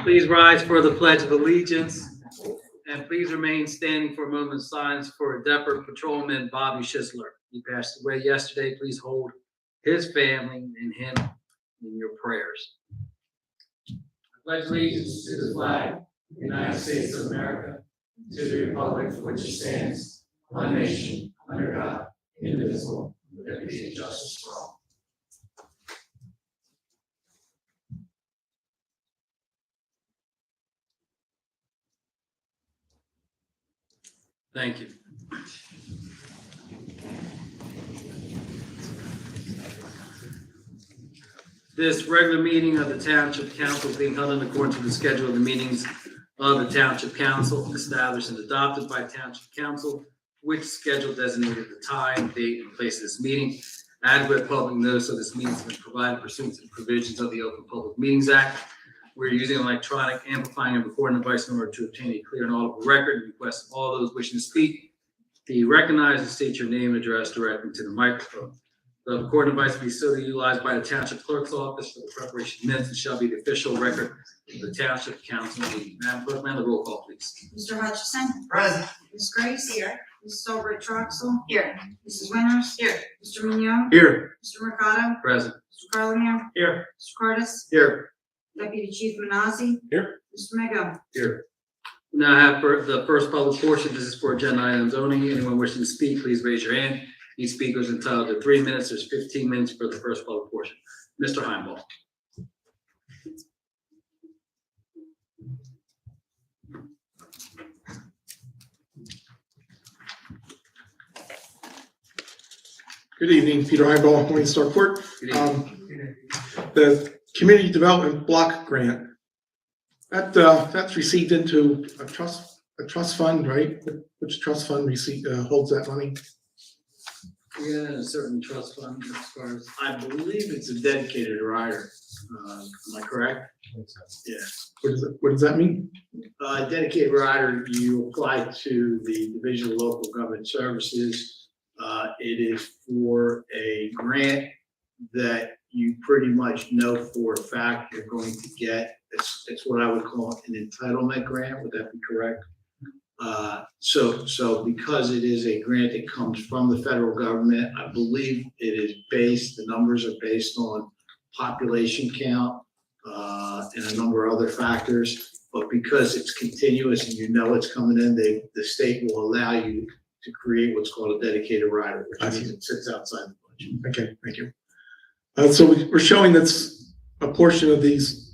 Please rise for the Pledge of Allegiance, and please remain standing for a moment of silence for Depot Patrolman Bobby Schisler. He passed away yesterday. Please hold his family and him in your prayers. I pledge allegiance to the flag of the United States of America, to the republic for which it stands, one nation, under God, indivisible, with liberty and justice for all. Thank you. This regular meeting of the Township Council is being held in accordance with the schedule of the meetings of the Township Council established and adopted by Township Council, which schedule designated the time, date, and place of this meeting. Adequate public notice of this meeting has been provided pursuant to the provisions of the Open Public Meetings Act. We're using electronic amplifying and recording device in order to obtain a clear and audible record. We request all those wishing to speak be recognized and state your name and address directly to the microphone. The recording device will be solely utilized by the Township Clerk's Office for the preparation of minutes and shall be the official record of the Township Council meeting. Madam Clerk, the roll call, please. Mr. Hutchison? Present. Ms. Grace? Here. Mrs. Albert Troxel? Here. Mrs. Winters? Here. Mr. Mignon? Here. Mr. Mercado? Present. Mr. Carlino? Here. Mr. Curtis? Here. Deputy Chief Manazzi? Here. Mr. Mego? Here. Now I have for the first public portion. This is for agenda items only. Anyone wishing to speak, please raise your hand. Each speaker is entitled to 3 minutes. There's 15 minutes for the first public portion. Mr. Heimbaugh. Good evening, Peter Heimbaugh, Morningstar Court. Good evening. The Community Development Block Grant, that's received into a trust fund, right? Which trust fund holds that money? Yeah, a certain trust fund as far as. I believe it's a dedicated rider. Am I correct? Yeah. What does that mean? Dedicated rider, you apply to the Division of Local Government Services. It is for a grant that you pretty much know for a fact you're going to get. It's what I would call an entitlement grant. Would that be correct? So because it is a grant that comes from the federal government, I believe the numbers are based on population count, and a number of other factors. But because it's continuous and you know it's coming in, the state will allow you to create what's called a dedicated rider, which means it sits outside the budget. Okay, thank you. So we're showing that a portion of these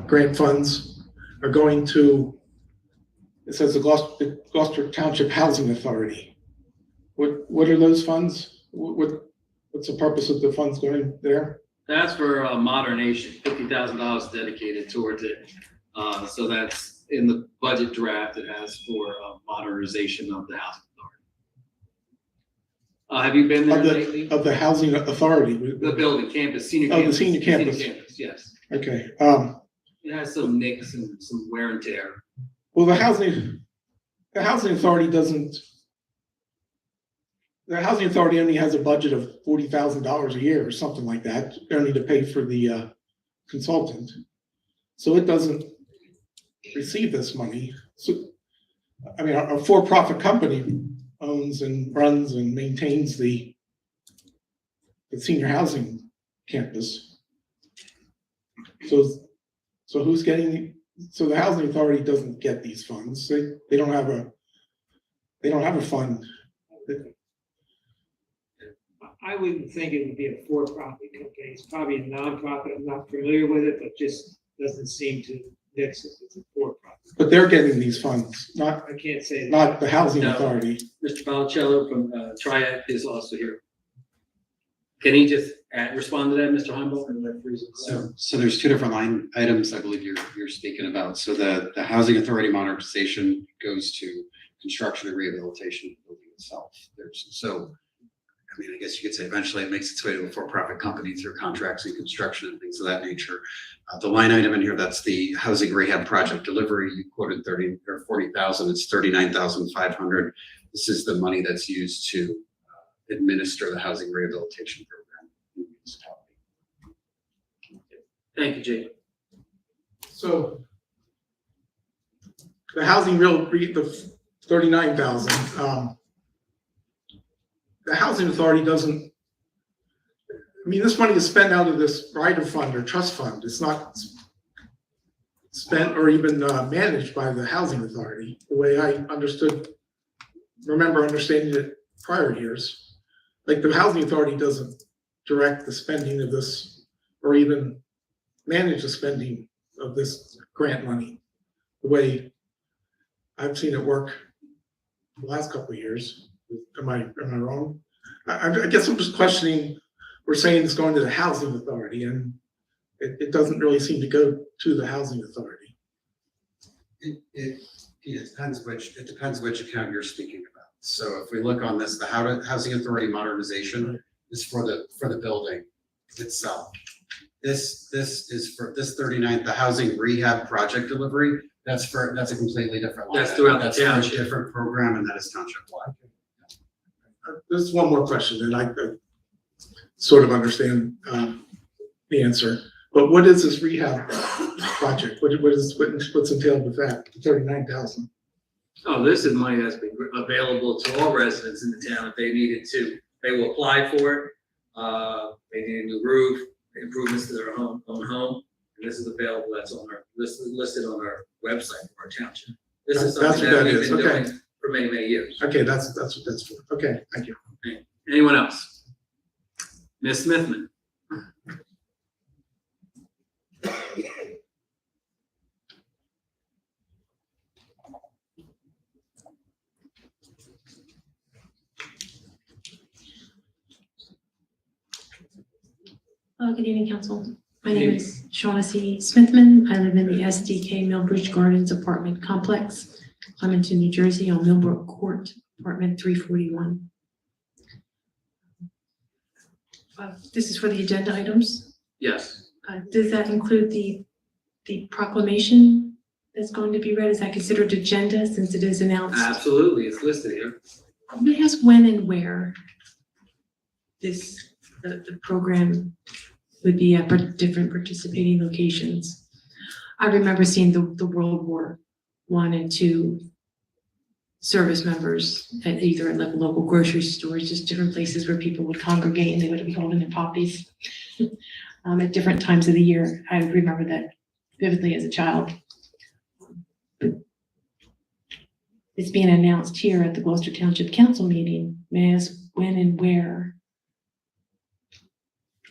grant funds are going to, it says the Gloucester Township Housing Authority. What are those funds? What's the purpose of the funds going there? That's for modernization, $50,000 dedicated towards it. So that's in the budget draft. It has for modernization of the housing authority. Have you been there lately? Of the housing authority? The building, campus, senior Oh, campus. the senior campus. Senior campus, yes. Okay. It has some nicks and some wear and tear. Well, the housing authority doesn't. The housing authority only has a budget of $40,000 a year or something like that, only to pay for the consultant. So it doesn't receive this money. So, I mean, a for-profit company owns and runs and maintains the senior housing campus. So who's getting so the housing authority doesn't get these funds. They don't have a fund. I wouldn't think it would be a for-profit company. It's probably a non-profit. I'm not familiar with it, but just doesn't seem to mix if it's a for-profit. But they're getting these funds, not, I can't say that. not the housing No. authority. Mr. Balicello from Triad is also here. Can he just respond to that, Mr. Heimel? So there's two different line items I believe you're speaking about. So the housing authority modernization goes to construction and rehabilitation of the building itself. I guess you could say eventually it makes its way to a for-profit company through contracts and construction and things of that nature. The line item in here, that's the housing rehab project delivery. You quoted 30 or 40,000. It's 39,500. This is the money that's used to administer the housing rehabilitation program in the municipality. Thank you, Jake. So the housing the 39,000, the housing authority doesn't, I mean, this money is spent out of this rider fund or trust fund. It's not spent or even managed by the housing authority, the way I remember understanding it prior years. Like the housing authority doesn't direct the spending of this or even manage the spending of this grant money the way I've seen it work the last couple of years. Am I wrong? I guess I'm just questioning, we're saying it's going to the housing authority and it doesn't really seem to go to the housing authority. It depends which account you're speaking about. So if we look on this, the housing authority modernization is for the building itself. This is for this 39, the housing rehab project delivery. That's a completely different line. That's throughout the That's for a township. different program, and that is township wide. There's one more question and I sort of understand the answer, but what is this rehab project? What's entailed with that, 39,000? Oh, this is money that's been available to all residents in the town if they needed to. They will apply for it. They need a new roof, improvements to their own home. And this is available, that's on our listed on our website for our township. This is That's something what that that we've is, been okay. doing for many, many years. Okay, that's what that's for. Okay, thank you. Anyone else? Ms. Smithman? Good evening, Council. My name is Shaughnessy Smithman. I live in the SDK Millbridge Gardens apartment complex, Clementon, New Jersey, on Millbrook Court, apartment 341. This is for the agenda items. Yes. Does that include the proclamation that's going to be read? Is that considered agenda since it is announced? Absolutely, it's listed here. May I ask when and where the program would be at different participating locations? I remember seeing the World War I and II service members at either at like local grocery stores, just different places where people would congregate and they would be holding their poppies at different times of the year. I remember that vividly as a child. But it's being announced here at the Gloucester Township Council meeting. May I ask when and where?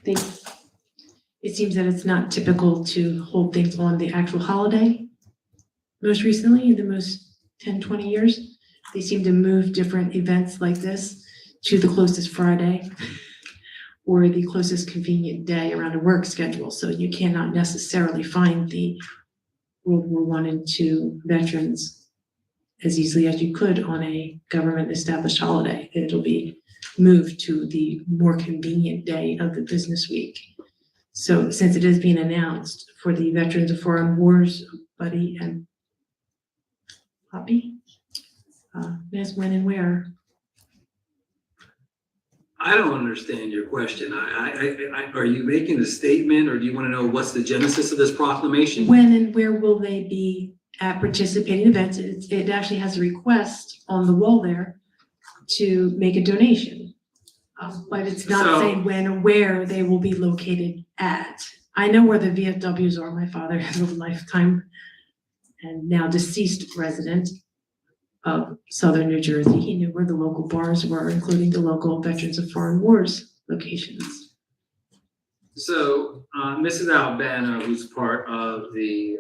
It seems that it's not typical to hold things on the actual holiday. Most recently, in the most 10, 20 years, they seem to move different events like this to the closest Friday or the closest convenient day around a work schedule. So you cannot necessarily find the World War I and II veterans as easily as you could on a government established holiday. It'll be moved to the more convenient day of the business week. So since it is being announced for the Veterans of Foreign Wars, Buddy and Poppy, ask when and where. I don't understand your question. Are you making a statement or do you want to know what's the genesis of this proclamation? When and where will they be at participating events? It actually has a request on the wall there to make a donation. But it's not So- saying when or where they will be located at. I know where the VFWs are. My father is a lifetime and now deceased resident of Southern New Jersey. He knew where the local bars were, including the local Veterans of Foreign Wars locations. So, Mrs. Albano, who's part of the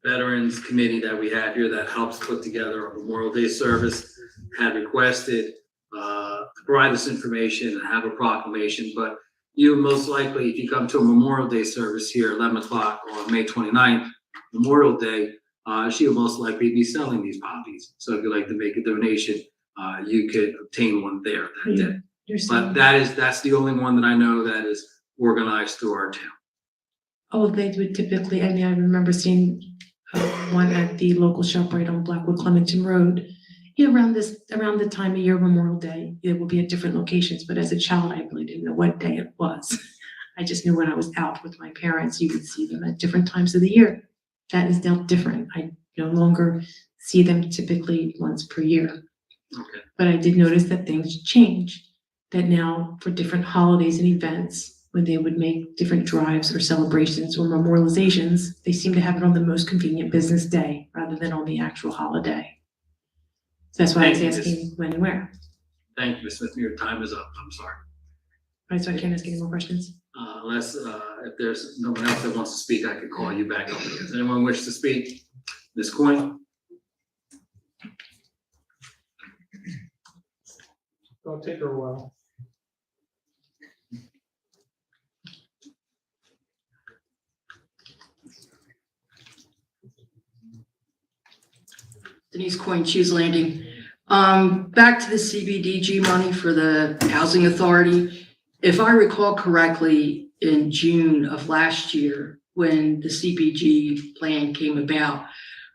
Veterans Committee that we have here that helps put together a Memorial Day service had requested to provide this information and have a proclamation, but you most likely, if you come to a Memorial Day service here, 11 o'clock on May 29th, Memorial Day, she will most likely be selling these poppies. So if you'd like to make a donation, you could obtain one there that day. You're But saying, that's the only one that I know that is organized through our town. oh, they would typically, I mean, I remember seeing one at the local shop right on Blackwood Clementon Road. You know, around the time of year Memorial Day, it will be at different locations, but as a child, I really didn't know what day it was. I just knew when I was out with my parents, you would see them at different times of the year. That is now different. I no longer see them typically once per year. Okay. But I did notice that things change, that now for different holidays and events, when they would make different drives or celebrations or memorializations, they seem to have it on the most convenient business day rather than on the actual holiday. So that's why I was Thank you, asking when and where. Thank you, Ms. Smith. Your time is up. I'm sorry. All right, so I can't ask any more questions. Unless, if there's no one else that wants to speak, I could call you back up. Does anyone wish to speak? Ms. Coyne? Don't take her a while. Denise Coyne, Cheese Landing. Back to the CBDG money for the Housing Authority. If I recall correctly, in June of last year, when the CBG plan came about,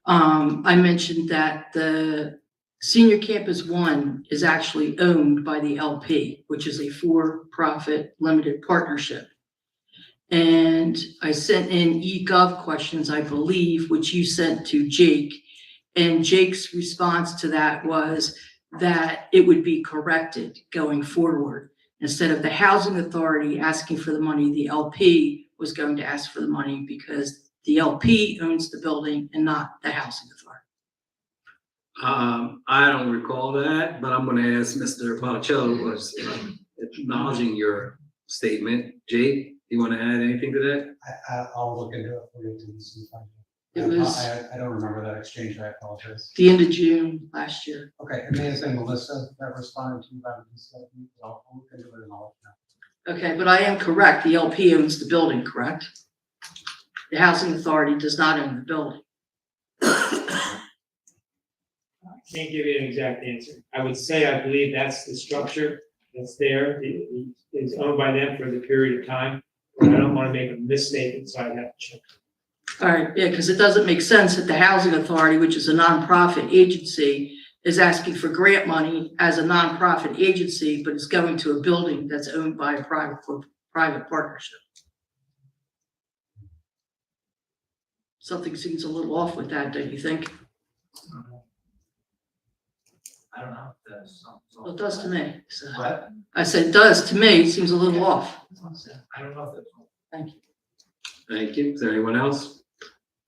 I mentioned that the Senior Campus 1 is actually owned by the LP, which is a for-profit limited partnership. And I sent in eGov questions, I believe, which you sent to Jake. And Jake's response to that was that it would be corrected going forward. Instead of the Housing Authority asking for the money, the LP was going to ask for the money because the LP owns the building and not the Housing Authority. I don't recall that, but I'm gonna ask Mr. Pacello was acknowledging your statement. Jake, you wanna add anything to that? I'll look into it for you to see if I can. It was I don't remember that exchange, I apologize. the end of June last year. Okay, it may have been Melissa that responded to you about this, I'll look into it and I'll let you know. Okay, but I am correct. The LP owns the building, correct? The Housing Authority does not own the building. I can't give you an exact answer. I would say I believe that's the structure that's there. It is owned by them for the period of time. But I don't want to make a misstatement, so I'd have to check. All right, yeah, because it doesn't make sense that the Housing Authority, which is a nonprofit agency, is asking for grant money as a nonprofit agency, but it's going to a building that's owned by a private partnership. Something seems a little off with that, don't you think? I don't know. Well, it does to me. So What? I said, it does to me. It seems a little off. I don't know if that's. Thank you. Thank you. Is there anyone else?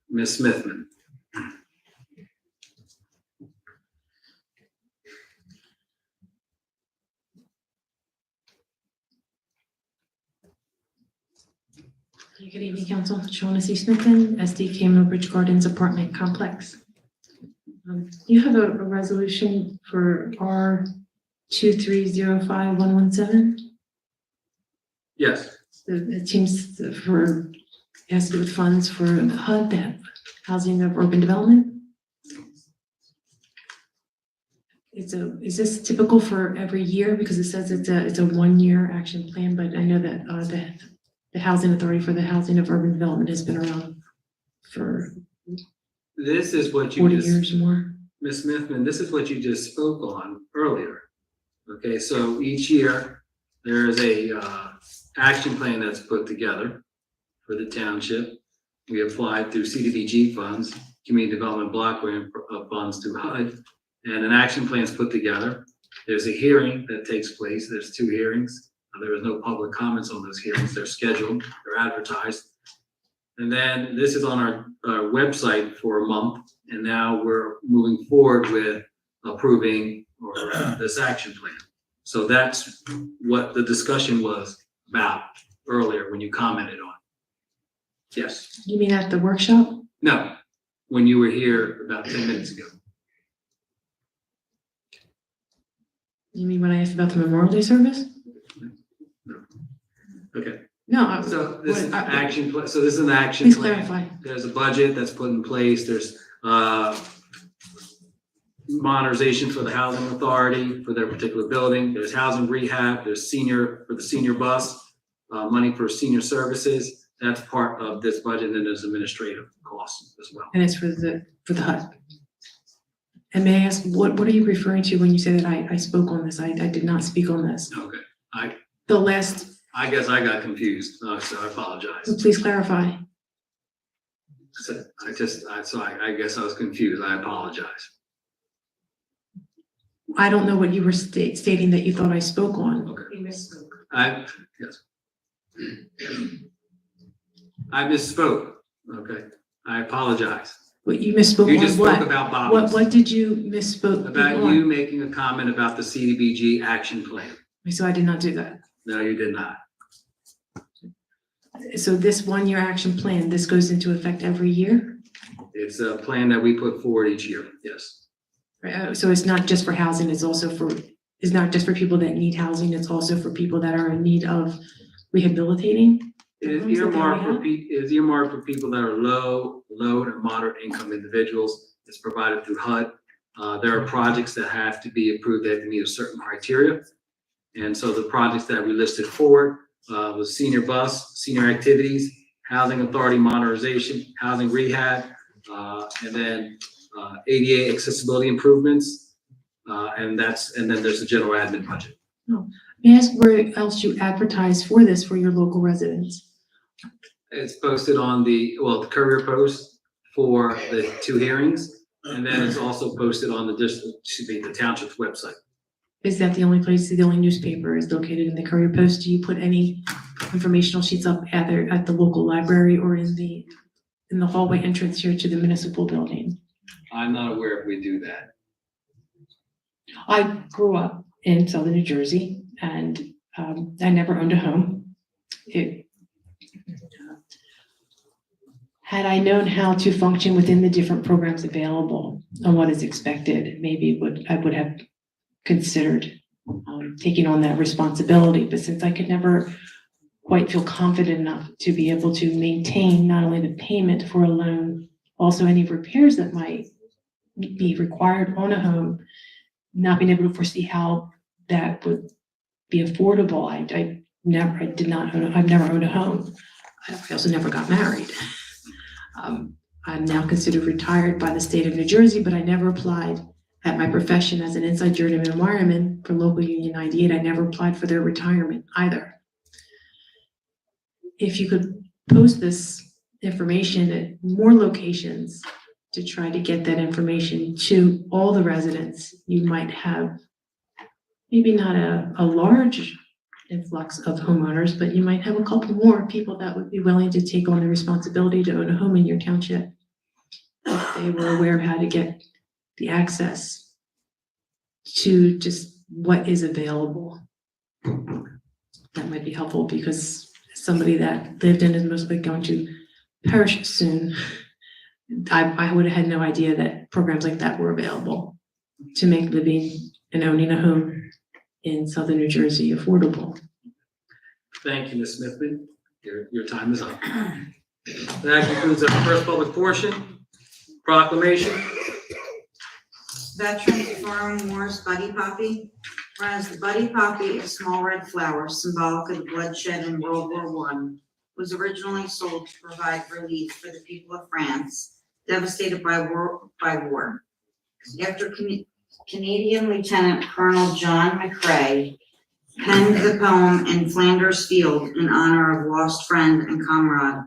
Ms. Smithman? Good evening, Council. Shaughnessy Smithson, SD Cayman Ridge Gardens Apartment Complex. You have a resolution for R 2305117. Yes. It seems for, it has to do with funds for HUD, the Housing of Urban Development. Is this typical for every year? Because it says it's a 1-year action plan, but I know that the Housing Authority for the Housing of Urban Development has been around for This is what you 40 just, years or more. Ms. Smithman, this is what you just spoke on earlier. Okay, so each year, there is a action plan that's put together for the township. We applied through CDBG funds, Community Development Block Grant funds to HUD, and an action plan is put together. There's a hearing that takes place. There's 2 hearings. There is no public comments on those hearings. They're scheduled, they're advertised. And then this is on our website for a month, and now we're moving forward with approving this action plan. So that's what the discussion was about earlier when you commented on. Yes, You mean at the workshop? no, when you were here about 10 minutes ago. You mean when I asked about the Memorial Day service? Okay, No, so this is what- action, so this is an action please plan. clarify. There's a budget that's put in place, there's, modernization for the housing authority for their particular building, there's housing rehab, there's for the senior bus, money for senior services, that's part of this budget, and then there's administrative costs as well. And it's for the HUD. And may I ask, what are you referring to when you say that I spoke on this? I did not speak on this. Okay, The last, I guess I got confused, so I apologize. please clarify. So I guess I was confused, I apologize. I don't know what you were stating that you thought I spoke on. Okay. You misspoke. Yes. I misspoke, okay, I apologize. What you misspoke You on just spoke what? about Bobby's, What did you misspoke about on? you making a comment about the CDBG action plan. So I did not do that. No, you did not. So this one-year action plan, this goes into effect every year? It's a plan that we put forward each year, yes. Right, so it's not just for housing, it's not just for people that need housing, it's also for people that are in need of rehabilitating? It is Homes that they earmarked for have? people that are low and moderate income individuals. It's provided through HUD. There are projects that have to be approved, they have to meet a certain criteria. And so the projects that we listed forward was senior bus, senior activities, housing authority modernization, housing rehab, and then ADA accessibility improvements. And then there's the general admin budget. May I ask where else you advertise for this for your local residents? It's posted on the Courier Post for the 2 hearings, and then it's also posted on the township's website. Is that the only place, the only newspaper is located in the Courier Post? Do you put any informational sheets up either at the local library or in the hallway entrance here to the municipal building? I'm not aware if we do that. I grew up in southern New Jersey and I never owned a home. Had I known how to function within the different programs available and what is expected, maybe I would have considered taking on that responsibility. But since I could never quite feel confident enough to be able to maintain not only the payment for a loan, also any repairs that might be required on a home, not being able to foresee how that would be affordable. I've never owned a home. I also never got married. I'm now considered retired by the state of New Jersey, but I never applied at my profession as an inside journeyman wireman for local union 98. I never applied for their retirement either. If you could post this information at more locations to try to get that information to all the residents, you might have maybe not a large influx of homeowners, but you might have a couple more people that would be willing to take on the responsibility to own a home in your township if they were aware of how to get the access to just what is available. That might be helpful because somebody that lived in is most likely going to perish soon. I would have had no idea that programs like that were available to make living and owning a home in southern New Jersey affordable. Thank you, Ms. Smithman. Your time is up. That concludes our first public portion. Proclamation. Veterans Foreign Wars Buddy Poppy. Whereas the Buddy Poppy, a small red flower symbolic of the bloodshed in World War I, was originally sold to provide relief for the people of France devastated by war. After Canadian Lieutenant Colonel John McCrae penned the poem in Flanders Field in honor of lost friend and comrade.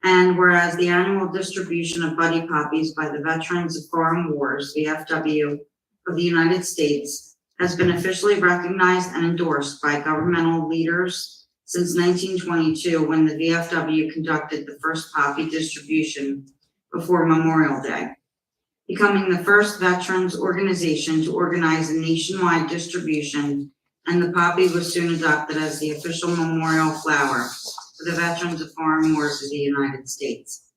And whereas the annual distribution of buddy poppies by the Veterans of Foreign Wars, VFW, of the United States has been officially recognized and endorsed by governmental leaders since 1922, when the VFW conducted the first poppy distribution before Memorial Day, becoming the first veterans organization to organize a nationwide distribution, and the poppy was soon adopted as the official memorial flower for the Veterans of Foreign Wars of the United States.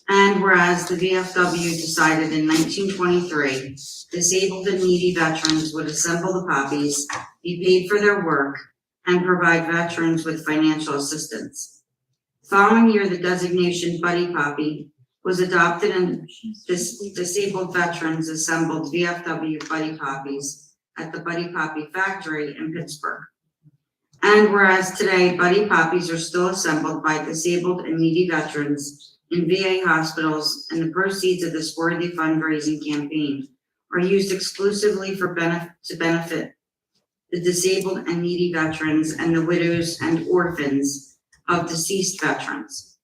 And whereas the VFW decided in 1923, disabled and needy veterans would assemble the poppies, be paid for their work, and provide veterans with financial assistance. Following year, the designation Buddy Poppy was adopted and disabled veterans assembled VFW Buddy Poppies at the Buddy Poppy factory in Pittsburgh. And whereas today, Buddy Poppies are still assembled by disabled and needy veterans in VA hospitals, and the proceeds of this worthy fundraising campaign are used exclusively to benefit the disabled and needy veterans and the widows and orphans of deceased veterans.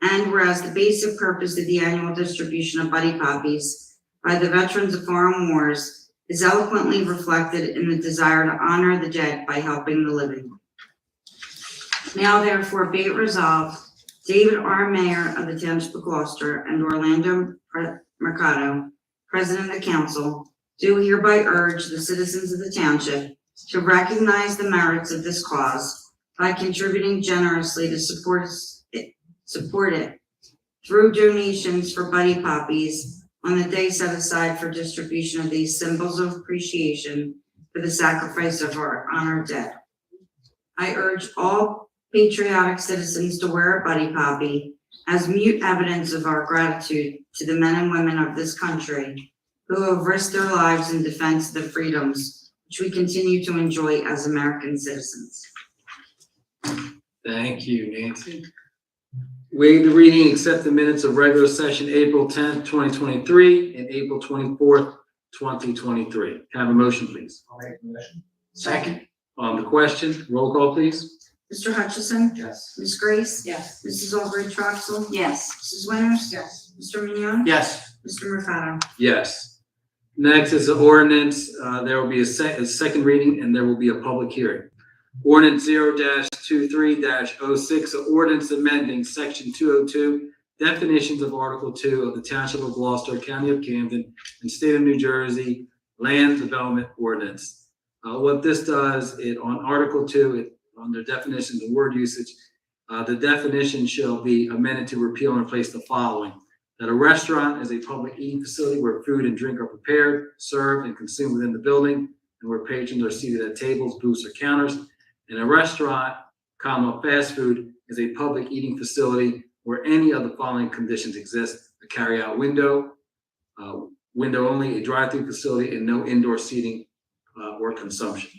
And whereas the basic purpose of the annual distribution of Buddy Poppies by the veterans of foreign wars is eloquently reflected in the desire to honor the dead by helping the living. Now therefore be it resolved, David R. Mayor of the Township of Gloucester and Orlando Mercado, President of the Council, do hereby urge the citizens of the township to recognize the merits of this cause by contributing generously to support it through donations for Buddy Poppies on the day set aside for distribution of these symbols of appreciation for the sacrifice of our honored dead. I urge all patriotic citizens to wear a Buddy Poppy as mute evidence of our gratitude to the men and women of this country who have risked their lives in defense of the freedoms which we continue to enjoy as American citizens. Thank you, Nancy. Waive the reading, and accept the minutes of regular session April 10th, 2023 and April 24th, 2023. Have a motion, please. I'll make the motion. Second. On the question, roll call, please. Mr. Hutchison? Yes. Ms. Grace? Yes. Mrs. Albright Troxel? Yes. Mrs. Winters? Yes. Mr. Mignon? Yes. Mr. Mercado? Yes. Next is the ordinance. There will be a second reading and there will be a public hearing. Ordinance 0-23-06, an ordinance amending section 202, definitions of Article 2 of the Township of Gloucester, County of Camden, and State of New Jersey, Land Development Ordinance. What this does, on Article 2, under definitions and word usage, the definition shall be amended to repeal and replace the following: that a restaurant is a public eating facility where food and drink are prepared, served, and consumed within the building, and where patrons are seated at tables, booths, or counters. And a restaurant, fast food is a public eating facility where any of the following conditions exist: a carry-out window, window only, a drive-through facility, and no indoor seating or consumption.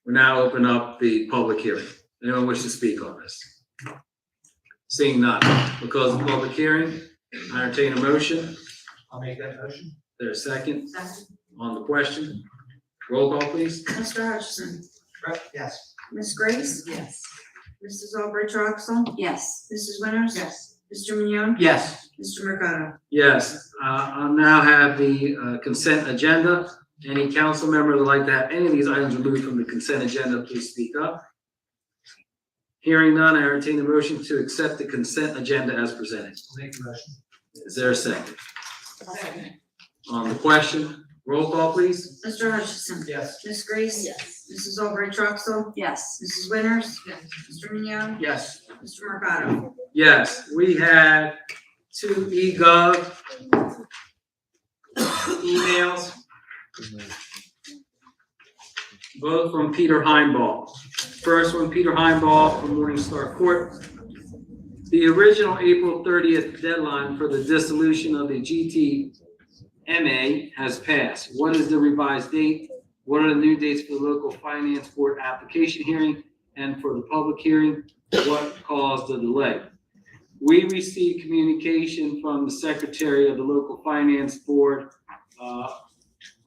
We'll now open up the public hearing. Anyone wish to speak on this? Seeing none, we'll close the public hearing. I entertain a motion. I'll make that motion. There's a second Second. on the question. Roll call, please. Mr. Hutchison? Yes. Ms. Grace? Yes. Mrs. Albright Troxel? Yes. Mrs. Winters? Yes. Mr. Mignon? Yes. Mr. Mercado? Yes, I'll now have the consent agenda. Any council member that would like to have any of these items removed from the consent agenda, please speak up. Hearing none, I entertain the motion to accept the consent agenda as presented. I'll make the motion. Is there a second? On the question, roll call, please. Mr. Hutchison? Yes. Ms. Grace? Yes. Mrs. Albright Troxel? Yes. Mrs. Winters? Yes. Mr. Mignon? Yes. Mr. Mercado? Yes, we had two eGov emails, both from Peter Heimball. First one, Peter Heimball from Morningstar Court. The original April 30th deadline for the dissolution of the GTMA has passed. What is the revised date? What are the new dates for the local finance board application hearing and for the public hearing? What caused the delay? We received communication from the secretary of the local finance board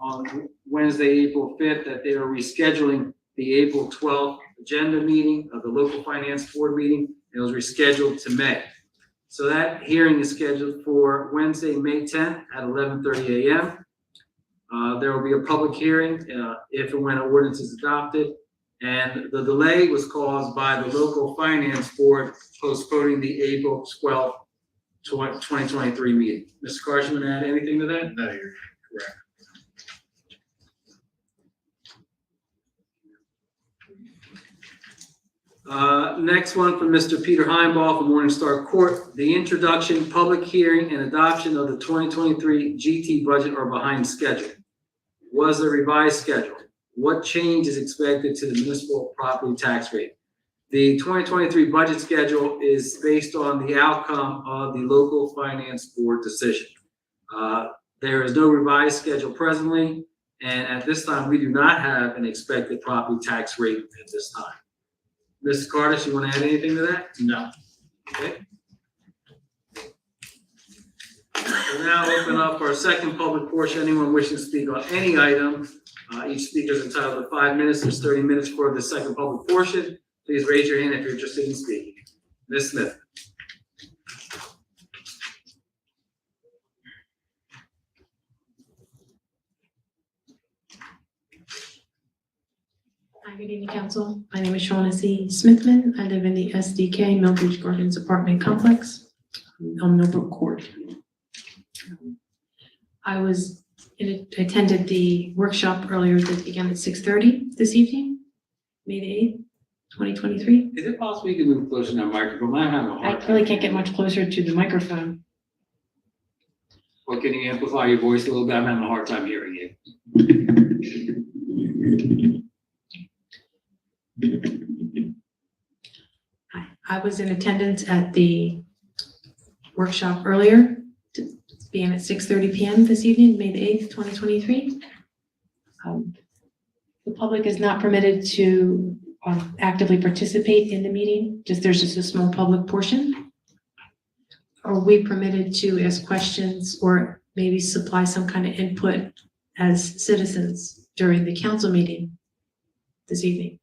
on Wednesday, April 5th, that they are rescheduling the April 12th agenda meeting of the local finance board meeting. It was rescheduled to May. So that hearing is scheduled for Wednesday, May 10th at 11:30 a.m. There will be a public hearing if and when an ordinance is adopted. And the delay was caused by the local finance board postponing the April 12th, 2023 meeting. Mr. Carson, want to add anything to that? No, you're correct. Next one from Mr. Peter Heimbaugh from Morningstar Court. The introduction, public hearing, and adoption of the 2023 GT budget are behind schedule. Was a revised schedule? What change is expected to the municipal property tax rate? The 2023 budget schedule is based on the outcome of the local finance board decision. There is no revised schedule presently, and at this time, we do not have an expected property tax rate at this time. Mrs. Curtis, you want to add anything to that? No. Okay. We'll now open up our second public portion. Anyone wishing to speak on any item, each speaker is entitled to 5 minutes. There's 30 minutes for the second public portion. Please raise your hand if you're interested in speaking. Ms. Smith. Hi, good evening, council. My name is Shaughnessy Smithman. I live in the SDK Millbridge Gardens apartment complex on Millbrook Court. I attended the workshop earlier that began at 6:30 this evening, May the 8th, 2023. Is it possible you can move closer to that microphone? I'm having a hard I time. really can't get much closer to the microphone. Or can you amplify your voice a little bit? I'm having a hard time hearing you. I was in attendance at the workshop earlier, being at 6:30 PM this evening, May the 8th, 2023. The public is not permitted to actively participate in the meeting, there's just a small public portion. Are we permitted to ask questions or maybe supply some kind of input as citizens during the council meeting this evening?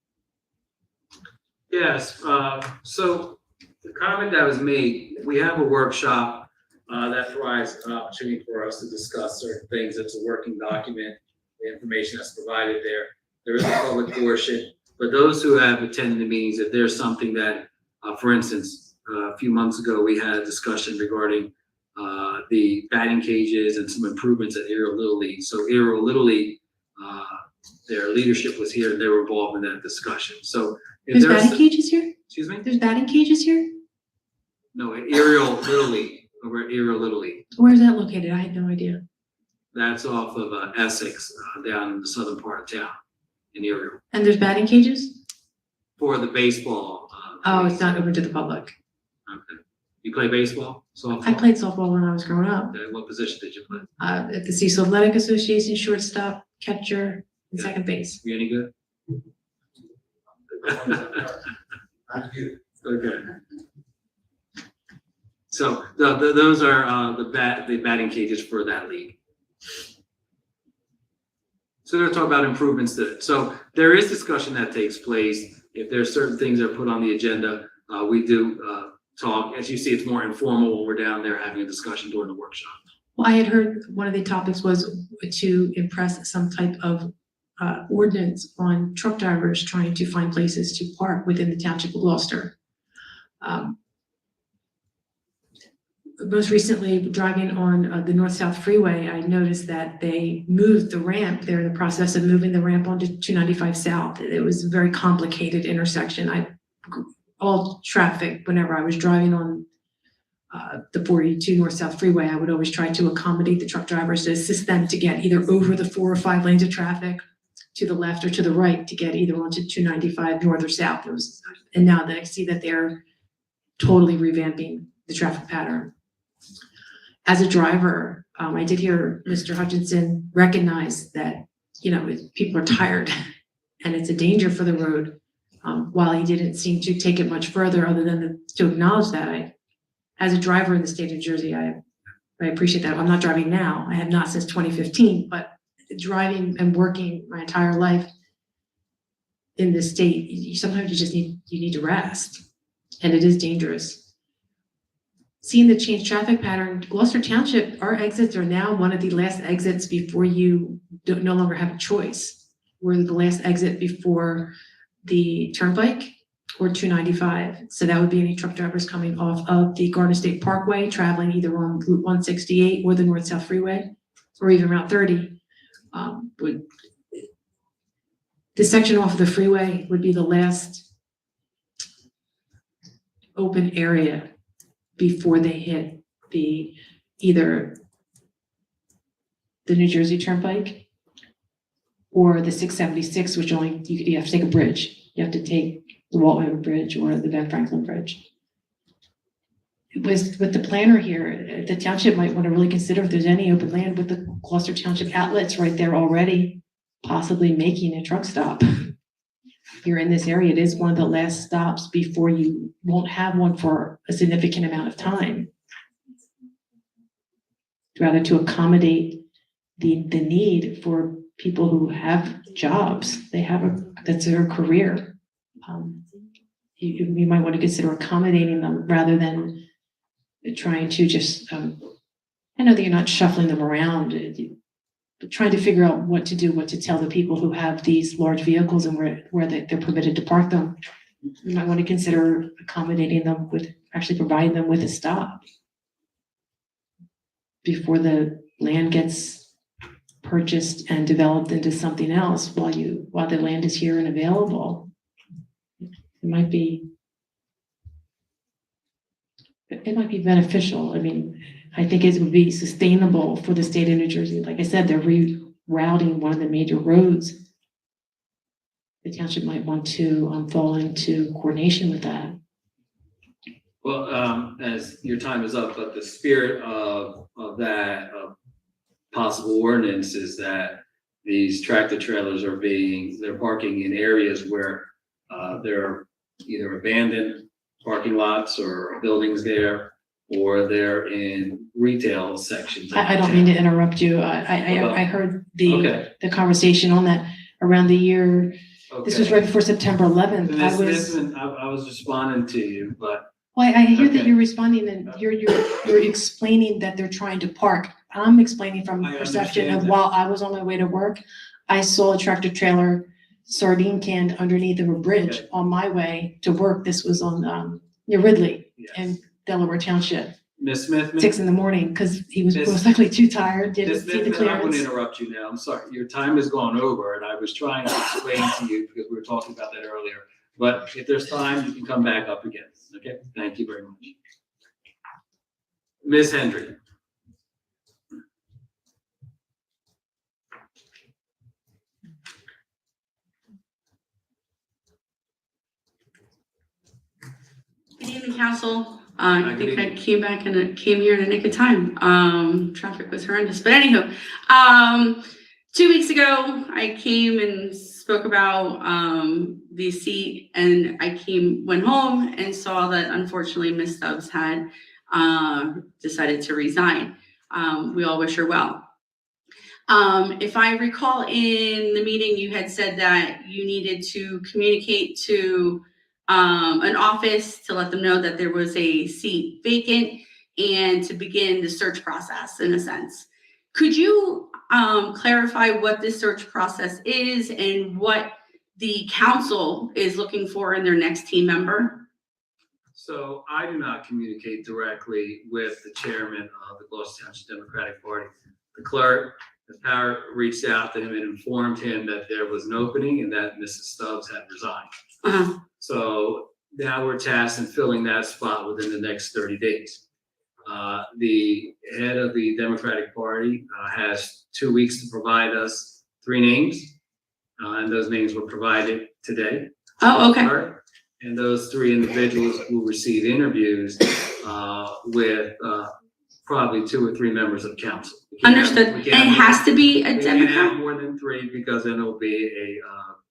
Yes, so the comment that was made, we have a workshop that provides an opportunity for us to discuss certain things. It's a working document, the information that's provided there. There is a public portion, but those who have attended the meetings, if there's something that, for instance, a few months ago, we had a discussion regarding the batting cages and some improvements at Aero Little League. So Aero Little League, their leadership was here and they were involved in that discussion. So if There's there's, batting cages here? excuse me? There's batting cages here? No, at Aerial Little League, over at Aerial Little League. Where's that located? I had no idea. That's off of Essex, down in the southern part of town, in Aerial, And there's batting cages? for the baseball. Oh, it's not open to the public. Okay. You play baseball, softball? I played softball when I was growing up. Okay, what position did you play? At the Cecil Athletic Association, shortstop, catcher, and second base. You any good? Not you. Okay. So those are the batting cages for that league. So they're talking about improvements to it. So there is discussion that takes place. If there's certain things that are put on the agenda, we do talk. As you see, it's more informal when we're down there having a discussion during the workshop. Well, I had heard one of the topics was to impress some type of ordinance on truck drivers trying to find places to park within the township of Gloucester. Most recently, driving on the north-south freeway, I noticed that they moved the ramp. They're in the process of moving the ramp onto 295 South. It was a very complicated intersection. All traffic, whenever I was driving on the 42 north-south freeway, I would always try to accommodate the truck drivers to assist them to get either over the 4 or 5 lanes of traffic to the left or to the right to get either onto 295 north or south. And now that I see that they're totally revamping the traffic pattern. As a driver, I did hear Mr. Hutchinson recognize that, people are tired and it's a danger for the road. While he didn't seem to take it much further other than to acknowledge that, as a driver in the state of Jersey, I appreciate that. I'm not driving now. I have not since 2015, but driving and working my entire life in this state, sometimes you need to rest, and it is dangerous. Seeing the changed traffic pattern, Gloucester Township, our exits are now one of the last exits before you no longer have a choice. We're the last exit before the turnpike or 295. So that would be any truck drivers coming off of the Garden State Parkway, traveling either on Route 168 or the North-South Freeway, or even Route 30. The section off of the freeway would be the last open area before they hit either the New Jersey Turnpike or the 676, which only, you have to take a bridge. You have to take the Walton Bridge or the Ben Franklin Bridge. With the planner here, the township might want to really consider if there's any open land with the Gloucester Township outlets right there already, possibly making a truck stop. You're in this area, it is one of the last stops before you won't have one for a significant amount of time. Rather to accommodate the need for people who have jobs, that's their career. You might want to consider accommodating them rather than trying to just, I know that you're not shuffling them around, but trying to figure out what to do, what to tell the people who have these large vehicles and where they're permitted to park them. You might want to consider accommodating them with, actually providing them with a stop before the land gets purchased and developed into something else while the land is here and available. It might be beneficial. I mean, I think it would be sustainable for the state of New Jersey. Like I said, they're rerouting one of the major roads. The township might want to fall into coordination with that. Well, as your time is up, but the spirit of that possible ordinance is that these tractor trailers they're parking in areas where there are either abandoned parking lots or buildings there, or they're in retail sections. I don't mean to interrupt you. I heard the conversation on that around the year. Okay. This was right before September 11th. I was responding to you, but. Well, I hear that Okay. you're responding and you're explaining that they're trying to park. I'm explaining from I perception understand of that. while I was on my way to work, I saw a tractor trailer sardine canned underneath of a bridge Okay. on my way to work. This was on near Ridley Yes. in Delaware Township, Ms. Smith? 6 a.m, because he was Miss- most likely too tired, didn't Ms. see the Smith, I'm going to clearance. interrupt you now. I'm sorry. Your time has gone over, and I was trying to explain to you because we were talking about that earlier. But if there's time, you can come back up again. Okay? Thank you very much. Ms. Hendry? Good evening, council. Hi, I good think I evening. came here in a nick of time. Traffic was horrendous, but anywho, 2 weeks ago, I came and spoke about, the seat, and went home and saw that unfortunately Ms. Stubbs had, decided to resign. We all wish her well. If I recall in the meeting, you had said that you needed to communicate to an office to let them know that there was a seat vacant and to begin the search process in a sense. Could you clarify what this search process is and what the council is looking for in their next team member? So I do not communicate directly with the chairman of the Gloucester Township Democratic Party. The clerk, Ms. Power, reached out to him and informed him that there was an opening and that Mrs. Stubbs had resigned. Uh-huh. So now we're tasked in filling that spot within the next 30 days. The head of the Democratic Party has 2 weeks to provide us 3 names, and those names were provided today. Oh, okay. And those 3 individuals will receive interviews with probably 2 or 3 members of council. Understood. And it has to be a We can't have Democrat? more than 3 because then it'll be a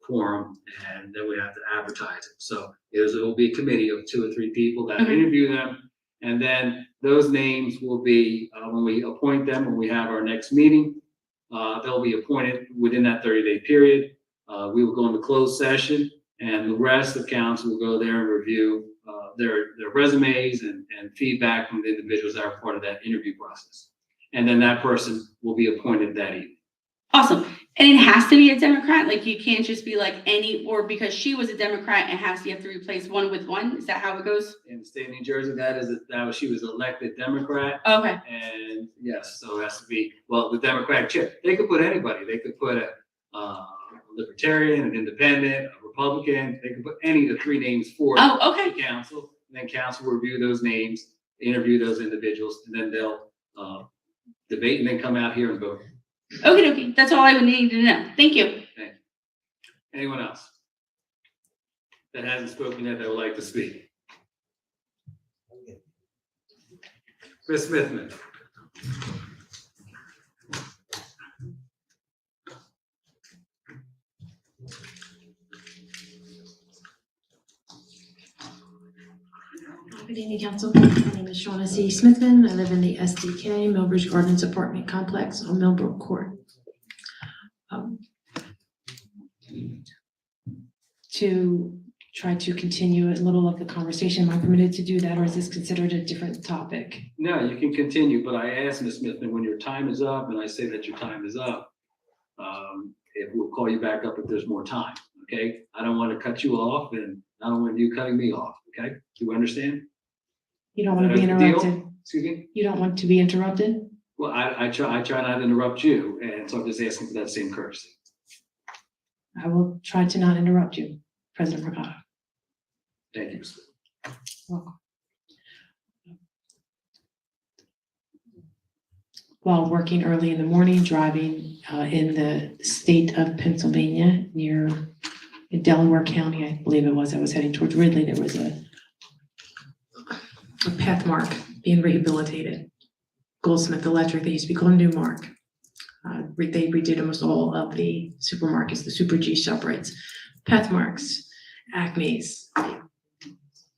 quorum and then we have to advertise it. So it will be a committee of 2 or 3 people that Mhm. interview them. And then those names will be, when we appoint them, when we have our next meeting, they'll be appointed within that 30-day period. We will go into closed session and the rest of council will go there and review their resumes and feedback from the individuals that are part of that interview process. And then that person will be appointed that evening. Awesome. And it has to be a Democrat? Like you can't just be like or because she was a Democrat, you have to replace one with one? Is that how it goes? In the state of New Jersey, she was elected Democrat. Okay. And yes, so it has to be, well, the Democratic chair. They could put anybody. They could put a libertarian, an independent, a Republican. They could put any of the 3 names for Oh, okay. the council. and then council will review those names, interview those individuals, and then they'll debate and then come out here and vote. Okay, that's all I would need to know. Thank you. Anyone else that hasn't spoken yet that would like to speak? Ms. Smithman. Good evening, council. My name is Shauna C. Smithman. I live in the SDK Millbridge Gardens Apartment Complex on Millbrook Court. To try to continue a little of the conversation, am I permitted to do that, or is this considered a different topic? No, you can continue, but I asked Ms. Smithman, when your time is up, and I say that your time is up, if we'll call you back up if there's more time, okay? I don't want to cut you off, and I don't want you cutting me off, okay? Do you understand? You don't want to be Deal? interrupted? Excuse me? You don't want to be interrupted? Well, I try not to interrupt you, and so I'm just asking for that same courtesy. I will try to not interrupt you, President Mercado. Thank you. Welcome. While working early in the morning, driving in the state of Pennsylvania near in Delaware County, I believe it was, I was heading towards Ridley, there was a path mark being rehabilitated. Goldsmith Electric, they used to be called Newmark. They redid almost all of the supermarkets, the Super G ShopRites, Pathmarks, Acme's.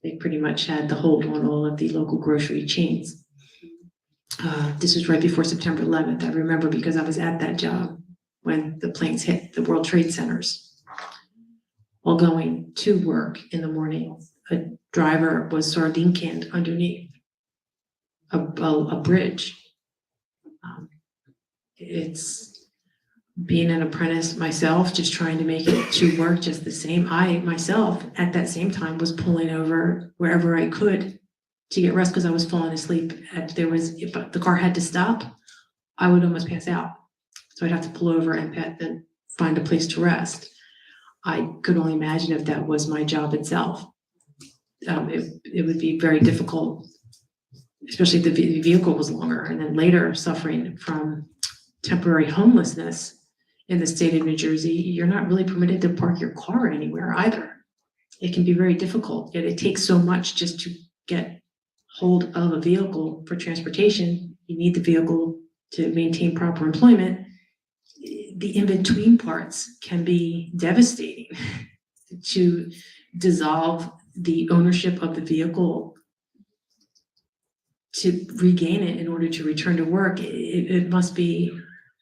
They pretty much had the hold on all of the local grocery chains. This was right before September 11th. I remember because I was at that job when the planes hit the World Trade Centers. While going to work in the morning, a driver was sardine canned underneath a bridge. It's being an apprentice myself, just trying to make it to work just the same. I myself, at that same time, was pulling over wherever I could to get rest because I was falling asleep. If the car had to stop, I would almost pass out. So I'd have to pull over and find a place to rest. I could only imagine if that was my job itself. It would be very difficult, especially if the vehicle was longer, and then later suffering from temporary homelessness in the state of New Jersey. You're not really permitted to park your car anywhere either. It can be very difficult, yet it takes so much just to get hold of a vehicle for transportation. You need the vehicle to maintain proper employment. The in-between parts can be devastating. To dissolve the ownership of the vehicle, to regain it in order to return to work, it must be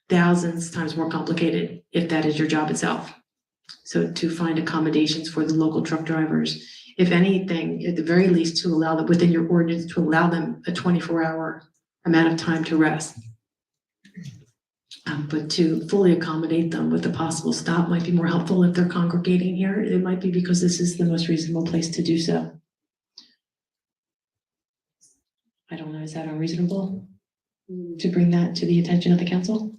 thousands times more complicated if that is your job itself. So to find accommodations for the local truck drivers, if anything, at the very least, to allow them within your ordinance, to allow them a 24-hour amount of time to rest. But to fully accommodate them with a possible stop might be more helpful if they're congregating here. It might be because this is the most reasonable place to do so. I don't know, is that unreasonable to bring that to the attention of the council?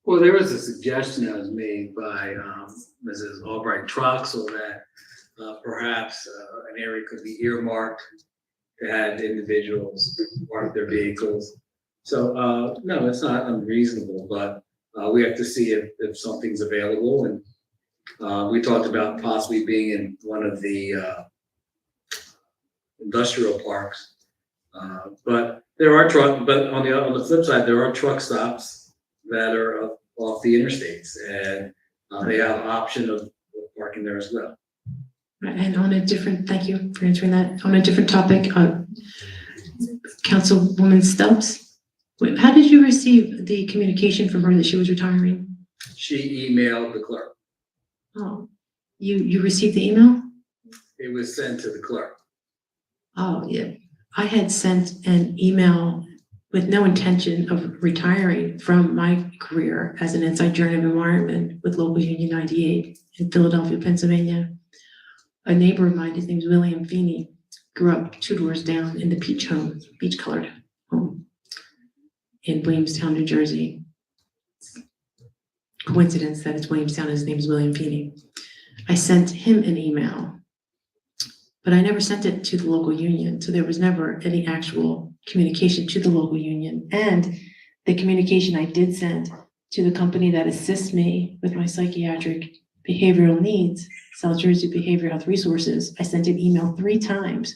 Well, there was a suggestion that was made by Mrs. Albright Truck, so that perhaps an area could be earmarked to have individuals park their vehicles. So no, it's not unreasonable, but we have to see if something's available. And we talked about possibly being in one of the industrial parks. But there are but on the flip side, there are truck stops that are off the interstates, and they have an option of parking there as well. And on a different, thank you for answering that. On a different topic, Councilwoman Stubbs, how did you receive the communication from her that she was retiring? She emailed the clerk. Oh, you received the email? It was sent to the clerk. Oh, yeah. I had sent an email with no intention of retiring from my career as an inside journeyman wireman with Local Union 98 in Philadelphia, Pennsylvania. A neighbor of mine, his name's William Feeney, grew up 2 doors down in the beach colored home in Williamstown, New Jersey. Coincidence that it's Williamstown, his name is William Feeney. I sent him an email but I never sent it to the local union, so there was never any actual communication to the local union. And the communication I did send to the company that assists me with my psychiatric behavioral needs, South Jersey Behavioral Health Resources, I sent an email 3 times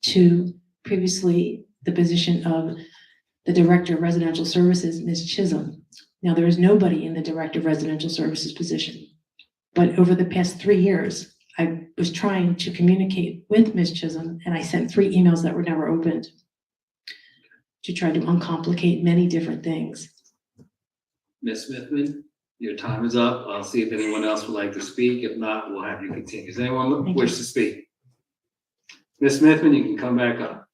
to previously the position of the Director of Residential Services, Ms. Chisholm. Now, there is nobody in the Director of Residential Services position, but over the past 3 years, I was trying to communicate with Ms. Chisholm, and I sent 3 emails that were never opened to try to uncomplicate many different things. Ms. Smithman, your time is up. I'll see if anyone else would like to speak. If not, we'll have you continue. Does anyone Thank wish to speak? Ms. Smithman, you can come back up.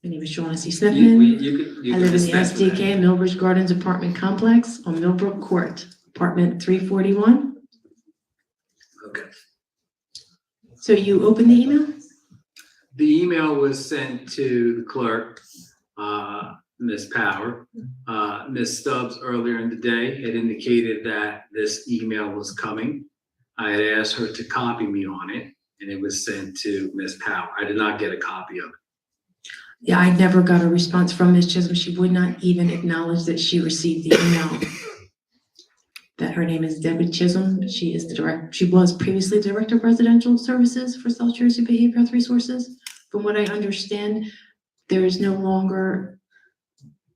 My name is Shauna C. You Smithman. can I live in the dispense with SDK Millbridge Gardens Apartment Complex on Millbrook Court, apartment 341. that. Okay. So you opened the email? The email was sent to the clerk, Ms. Power. Ms. Stubbs earlier in the day had indicated that this email was coming. I had asked her to copy me on it, and it was sent to Ms. Power. I did not get a copy of it. Yeah, I never got a response from Ms. Chisholm. She would not even acknowledge that she received the email. That her name is Debbie Chisholm. She is the she was previously Director of Residential Services for South Jersey Behavioral Health Resources. From what I understand, there is no longer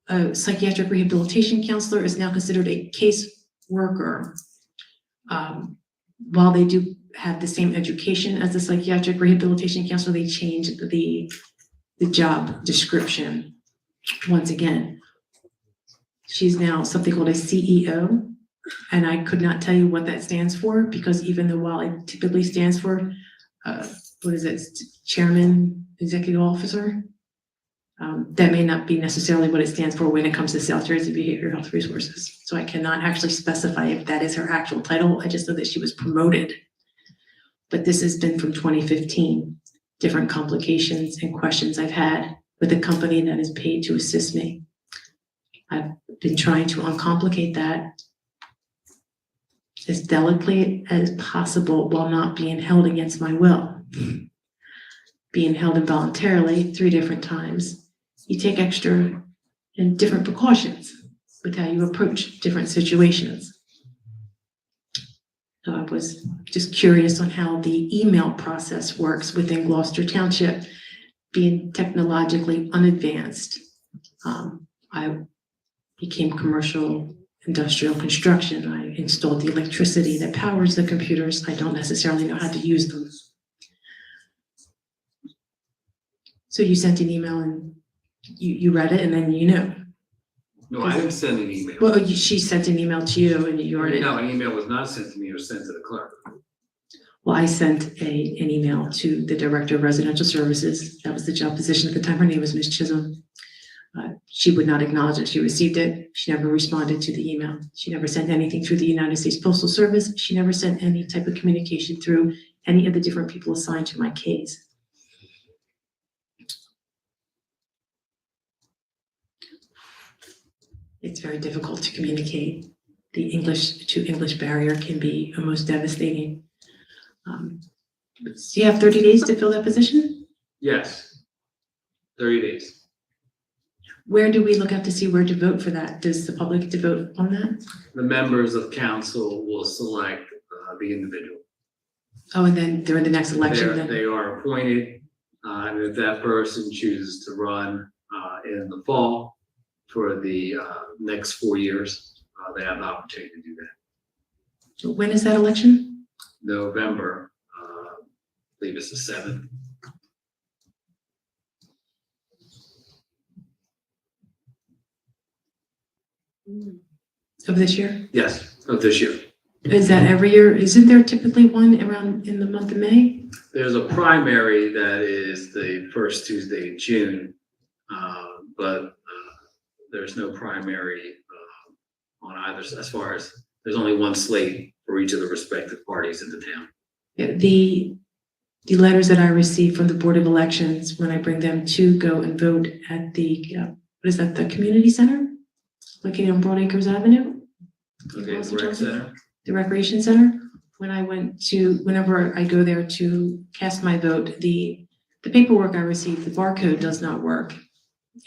a psychiatric rehabilitation counselor, is now considered a case worker. While they do have the same education as the psychiatric rehabilitation counselor, they changed the job description once again. She's now something called a CEO, and I could not tell you what that stands for, because even though while it typically stands for, what is it, Chairman, Executive Officer, that may not be necessarily what it stands for when it comes to South Jersey Behavioral Health Resources. So I cannot actually specify if that is her actual title. I just know that she was promoted. But this has been from 2015, different complications and questions I've had with a company that is paid to assist me. I've been trying to uncomplicate that as delicately as possible while not being held against my will. Being held involuntarily 3 different times. You take extra and different precautions with how you approach different situations. So I was just curious on how the email process works within Gloucester Township, being technologically unadvanced. I became commercial industrial construction. I installed the electricity that powers the computers. I don't necessarily know how to use them. So you sent an email and you read it and then you knew. No, I didn't send an email. Well, she sent an email to you and you already. No, an email was not sent to me, it was sent to the clerk. Well, I sent an email to the Director of Residential Services. That was the job position at the time. Her name was Ms. Chisholm. She would not acknowledge that she received it. She never responded to the email. She never sent anything through the United States Postal Service. She never sent any type of communication through any of the different people assigned to my case. It's very difficult to communicate. The English to English barrier can be most devastating. Do you have 30 days to fill that position? Yes, 30 days. Where do we look up to see where to vote for that? Does the public get to vote on that? The members of council will select the individual. Oh, and then during the next election, then? They are appointed, and if that person chooses to run in the fall for the next 4 years, they have the opportunity to do that. When is that election? November, I believe it's the 7th. Of this year? Yes, of this year. Is that every year? Isn't there typically one around in the month of May? There's a primary that is the first Tuesday in June, but there's no primary on either, as far as, there's only one slate for each of the respective parties in the town. Yeah, the letters that I receive from the Board of Elections when I bring them to go and vote at the, what is that, the community center? Located on Broad Acres Avenue? in Okay, Gloucester rec Township. center. The recreation center. Whenever I go there to cast my vote, the paperwork I received, the barcode does not work.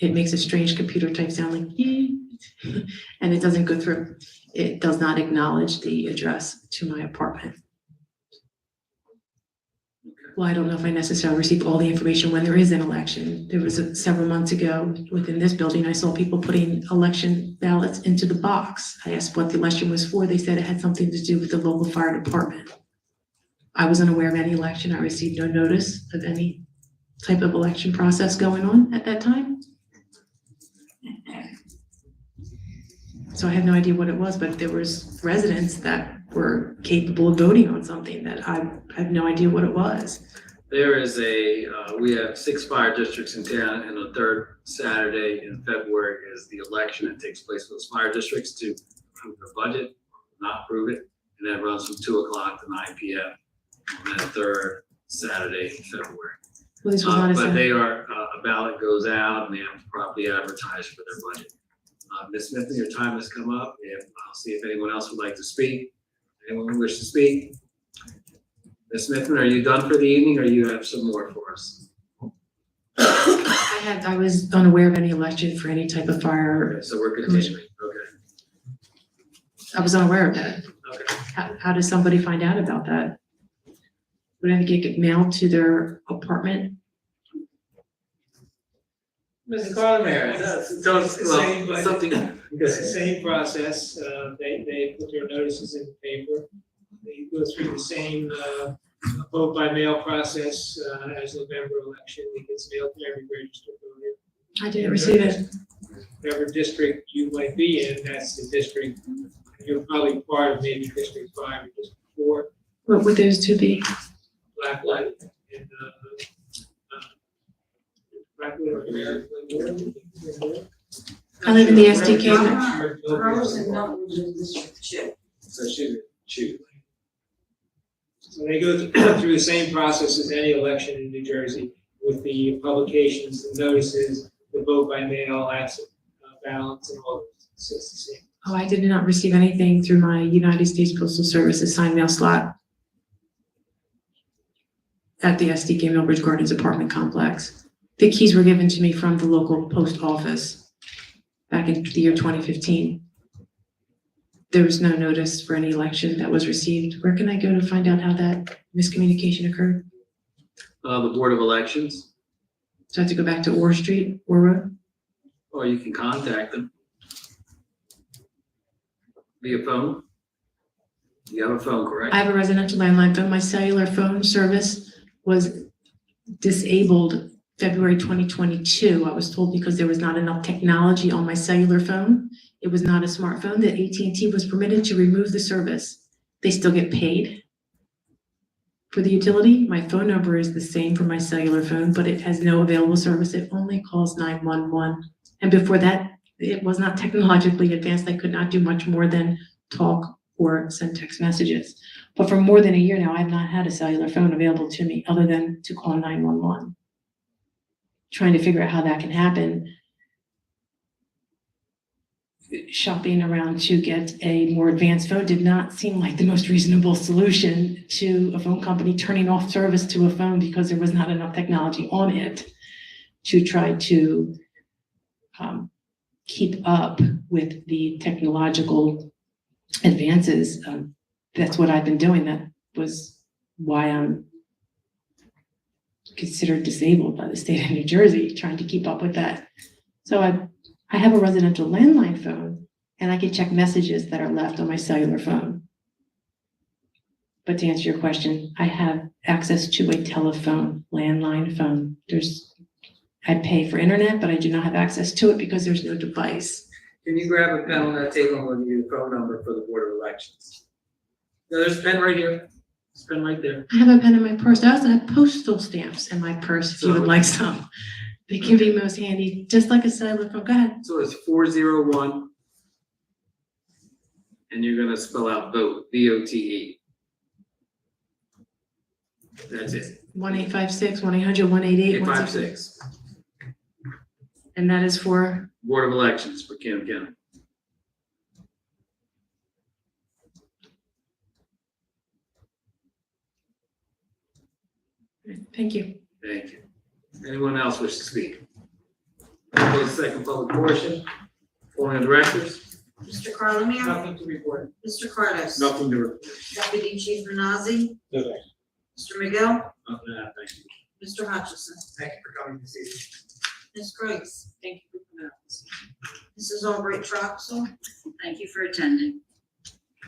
It makes a strange computer type sound like, and it doesn't go through. It does not acknowledge the address to my apartment. Well, I don't know if I necessarily received all the information when there is an election. There was several months ago within this building, I saw people putting election ballots into the box. I asked what the election was for. They said it had something to do with the local fire department. I was unaware of any election. I received no notice of any type of election process going on at that time. So I have no idea what it was, but there was residents that were capable of voting on something that I have no idea what it was. There is we have 6 fire districts in town, and the third Saturday in February is the election that takes place for those fire districts to approve their budget, not approve it, and then it runs from 2 o'clock to 9 p.m. on that third Saturday in February. Well, this was not a But Saturday. they are, a ballot goes out and they have to properly advertise for their budget. Ms. Smith, your time has come up. I'll see if anyone else would like to speak. Anyone wish to speak? Ms. Smithman, are you done for the evening, or you have some more for us? I was unaware of any election for any type of fire. Okay, so we're continuing. Okay. I was unaware of that. Okay. How does somebody find out about that? Would I get mailed to their apartment? Mr. Carlemere, tell us It's the same, but- something. It's the same process. They put their notices in the paper. They go through the same vote by mail process as November election. It gets mailed to every registered voter. I didn't receive it. Whatever district you might be in, that's the district. You're probably part of maybe District 5 or District 4, What would those two be? Blackwood and Blackwood or I live in the SDK. Rose and Milton was in District 2. So shoot. So they go through the same process as any election in New Jersey with the publications, the notices, the vote by mail, absent ballots, and all of it. So it's the same. Oh, I did not receive anything through my United States Postal Service assigned mail slot at the SDK Millbridge Gardens apartment complex. The keys were given to me from the local post office back in the year 2015. There was no notice for any election that was received. Where can I go to find out how that miscommunication occurred? The Board of Elections, So I have to go back to Orr Street, Orr Road? or you can contact them via phone. You have a phone, correct? I have a residential landline phone. My cellular phone service was disabled February 2022. I was told because there was not enough technology on my cellular phone. It was not a smartphone, that AT&T was permitted to remove the service. They still get paid for the utility. My phone number is the same for my cellular phone, but it has no available service. It only calls 911. And before that, it was not technologically advanced. I could not do much more than talk or send text messages. But for more than a year now, I have not had a cellular phone available to me other than to call 911. Trying to figure out how that can happen. Shopping around to get a more advanced phone did not seem like the most reasonable solution to a phone company turning off service to a phone because there was not enough technology on it to try to keep up with the technological advances. That's what I've been doing. That was why I'm considered disabled by the state of New Jersey, trying to keep up with that. So I have a residential landline phone, and I can check messages that are left on my cellular phone. But to answer your question, I have access to a telephone, landline phone. I pay for internet, but I do not have access to it because there's no device. Can you grab a pen on that table and we'll give you the phone number for the Board of Elections? No, there's a pen right here. There's a pen right there. I have a pen in my purse. I also have postal stamps in my purse if you would like some. They can be most handy, just like a cellular phone. Go ahead. So it's 401, and you're gonna spell out vote, VOTE. That's it, 1-856, 1-800-188. 856, And that is for, Board of Elections for Cannon County. Thank you. Thank you. Anyone else wish to speak? Close the second public portion. Following directors. Mr. Carlemere? Nothing to report. Mr. Carlos? Nothing to report. Deputy Chief Manazzi? No, thank Mr. Miguel? Thank you. Mr. Hutchison? Thank you for coming this evening. Ms. Grace? Thank you for coming out. Mrs. Albright Troxel? Thank you for attending.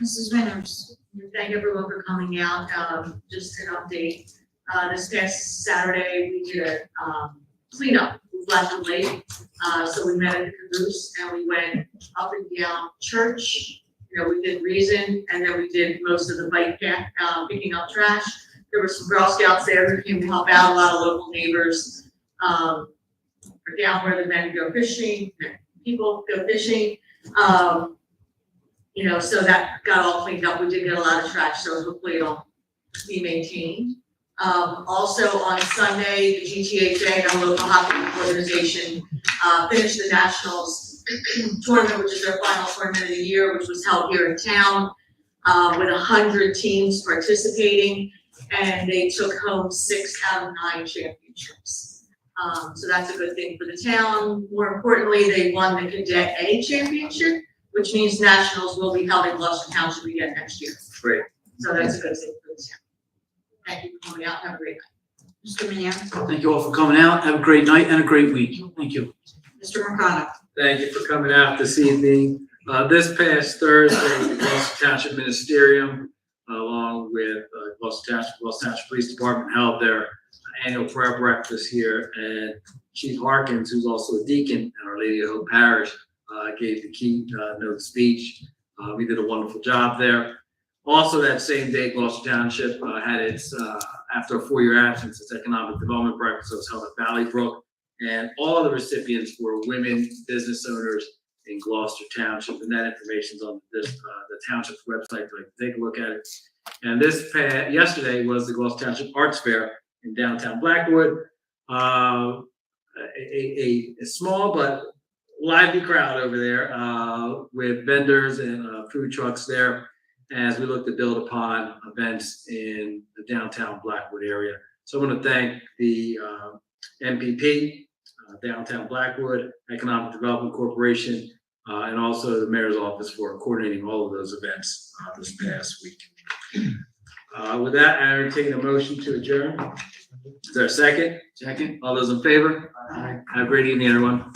Mrs. Winters? Thank everyone for coming out. Just an update. This past Saturday, we did a cleanup with Gloucester Lake. So we met at the Caboose and we went up and down Church. You know, we did Reason and then we did most of the bike path, picking up trash. There were some Girl Scouts there who came to help out, a lot of local neighbors. We're down where the men go fishing, people go fishing. You know, so that got all cleaned up. We did get a lot of trash, so hopefully it'll be maintained. Also on Sunday, the GTHA, our local hockey organization, finished the Nationals tournament, which is their final tournament of the year, which was held here in town, with 100 teams participating, and they took home 6 out of 9 championships. So that's a good thing for the town. More importantly, they won the Cadet A championship, which means Nationals will be held in Gloucester Township again next year. Great. So that's a good thing for the town. Thank you for coming out. Have a great night. Mr. Mannion? Thank you all for coming out. Have a great night and a great week. Thank you. Mr. Mercado? Thank you for coming out this evening. This past Thursday, the Gloucester Township Ministerium, along with Gloucester Township Police Department, held their annual prayer breakfast here. And Chief Harkins, who's also a deacon at Our Lady of Hope Parish, gave the keynote speech. We did a wonderful job there. Also, that same day, Gloucester Township had its, after a 4-year absence, its economic development breakfast. So it was held at Valley Brook. And all the recipients were women business owners in Gloucester Township. And that information is on the township's website, so you can take a look at it. And yesterday was the Gloucester Township Arts Fair in downtown Blackwood. A small but lively crowd over there with vendors and food trucks there as we look to build upon events in the downtown Blackwood area. So I want to thank the MPP, Downtown Blackwood, Economic Development Corporation, and also the mayor's office for coordinating all of those events this past week. With that, I entertain a motion to adjourn. Is there a second? Second. All those in favor? Aye. Have a great evening, everyone.